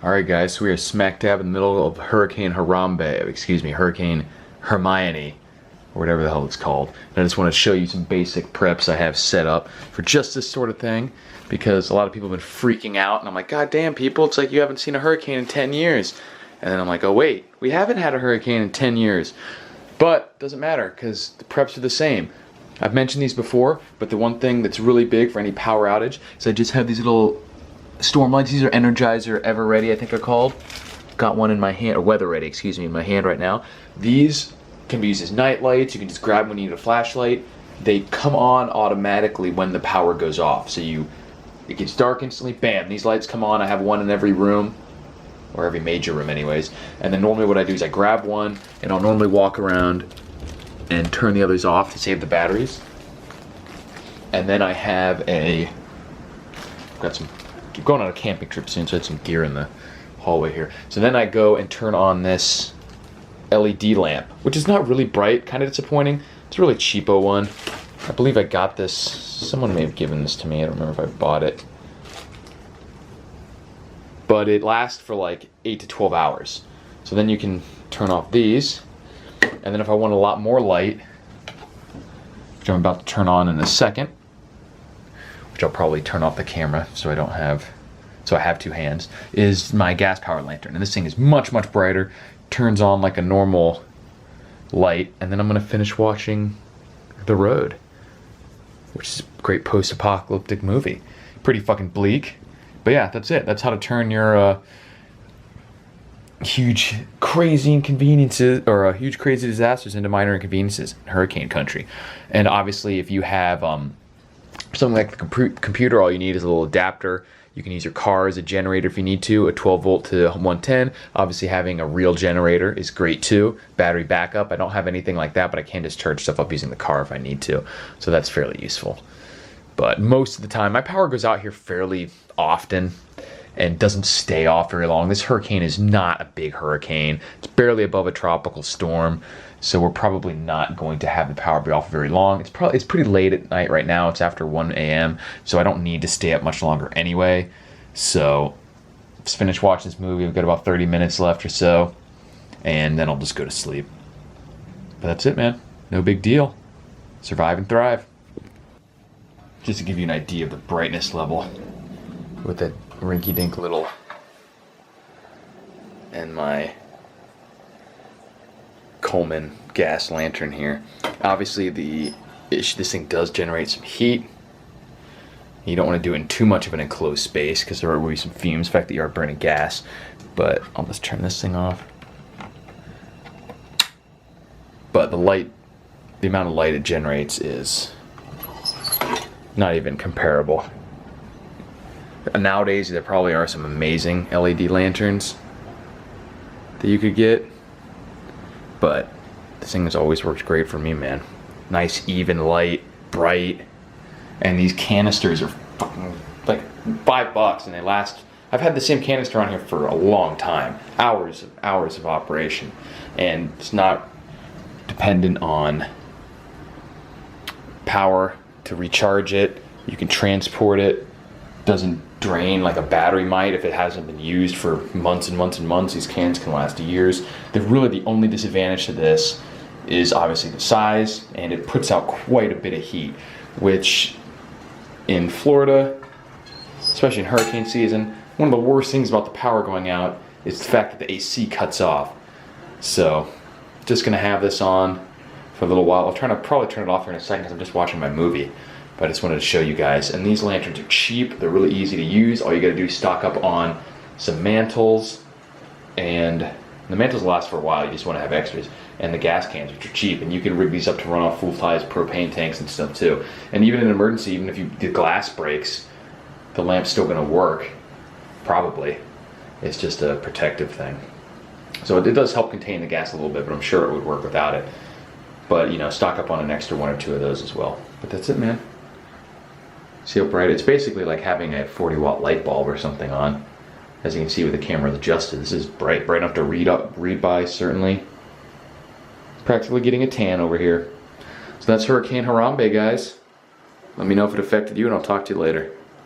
Alright guys, so we are smack dab in the middle of Hurricane Hurricane Hermione, or whatever the hell it's called. And I just want to show you some basic preps I have set up for just this sort of thing, because a lot of people have been freaking out, and I'm like, God damn people, it's like you haven't seen a hurricane in 10 years. And then I'm like, oh wait, we haven't had a hurricane in 10 years. But, doesn't matter, because the preps are the same. I've mentioned these before, but the one thing that's really big for any power outage is I just have these little storm lights. These are Energizer Ever Ready, I think they're called. Got one in my hand, or Weather Ready, excuse me, in my hand right now. These can be used as night lights. You can just grab them when you need a flashlight. They come on automatically when the power goes off. So it gets dark instantly, bam, these lights come on. I have one in every room, or every major room anyways. And then normally what I do is I grab one, and I'll normally walk around and turn the others off to save the batteries. And then I have I'm going on a camping trip soon, so I had some gear in the hallway here. So then I go and turn on this LED lamp, which is not really bright, kind of disappointing. It's a really cheapo one. I believe I got this, someone may have given this to me, I don't remember if I bought it. But it lasts for like 8 to 12 hours. So then you can turn off these, and then if I want a lot more light, which I'm about to turn on in a second, which I'll probably turn off the camera so I have two hands, is my gas powered lantern. And this thing is much, much brighter, turns on like a normal light, and then I'm gonna finish watching The Road, which is a great post-apocalyptic movie. Pretty fucking bleak, but yeah, that's it. That's how to turn your huge crazy inconveniences, or huge crazy disasters, into minor inconveniences in hurricane country. And obviously if you have something like the computer, all you need is a little adapter. You can use your car as a generator if you need to, a 12 volt to 110. Obviously having a real generator is great too. Battery backup, I don't have anything like that, but I can just charge stuff up using the car if I need to. So that's fairly useful. But most of the time, my power goes out here fairly often and doesn't stay off very long. This hurricane is not a big hurricane. It's barely above a tropical storm. So we're probably not going to have the power be off very long. It's pretty late at night right now. It's after 1 a.m. So I don't need to stay up much longer anyway. So let's finish watching this movie. We've got about 30 minutes left or so, and then I'll just go to sleep. But that's it, man. No big deal. Survive and thrive. Just to give you an idea of the brightness level with that rinky-dink little and my Coleman gas lantern here. Obviously this thing does generate some heat. You don't want to do it in too much of an enclosed space because there will be some fumes, the fact that you are burning gas. But I'll just turn this thing off. But the amount of light it generates is not even comparable. Nowadays there probably are some amazing LED lanterns that you could get, but this thing has always worked great for me, man. Nice even light, bright, and these canisters are fucking like $5 and they last. I've had the same canister on here for a long time, hours of operation, and it's not dependent on power to recharge it. You can transport it. Doesn't drain like a battery might if it hasn't been used for months and months and months. These cans can last years. The only disadvantage to this is obviously the size, and it puts out quite a bit of heat, which in Florida, especially in hurricane season, one of the worst things about the power going out is the fact that the AC cuts off. So just gonna have this on for a little while. I'll probably turn it off here in a second because I'm just watching my movie. But I just wanted to show you guys. And these lanterns are cheap. They're really easy to use. All you gotta do is stock up on some mantles. And the mantles last for a while. You just wanna have extras. And the gas cans, which are cheap. And you can rig these up to run off full-size propane tanks and stuff too. And even in an emergency, even if the glass breaks, the lamp's still gonna work. Probably. It's just a protective thing. So it does help contain the gas a little bit, but I'm sure it would work without it. But, you know, stock up on an extra 1 or 2 of those as well. But that's it, man. See how bright? It's basically like having a 40-watt light bulb or something on. As you can see with the camera adjusted, this is bright enough to read by, certainly. Practically getting a tan over here. So that's Hurricane Harambe, guys. Let me know if it affected you, and I'll talk to you later.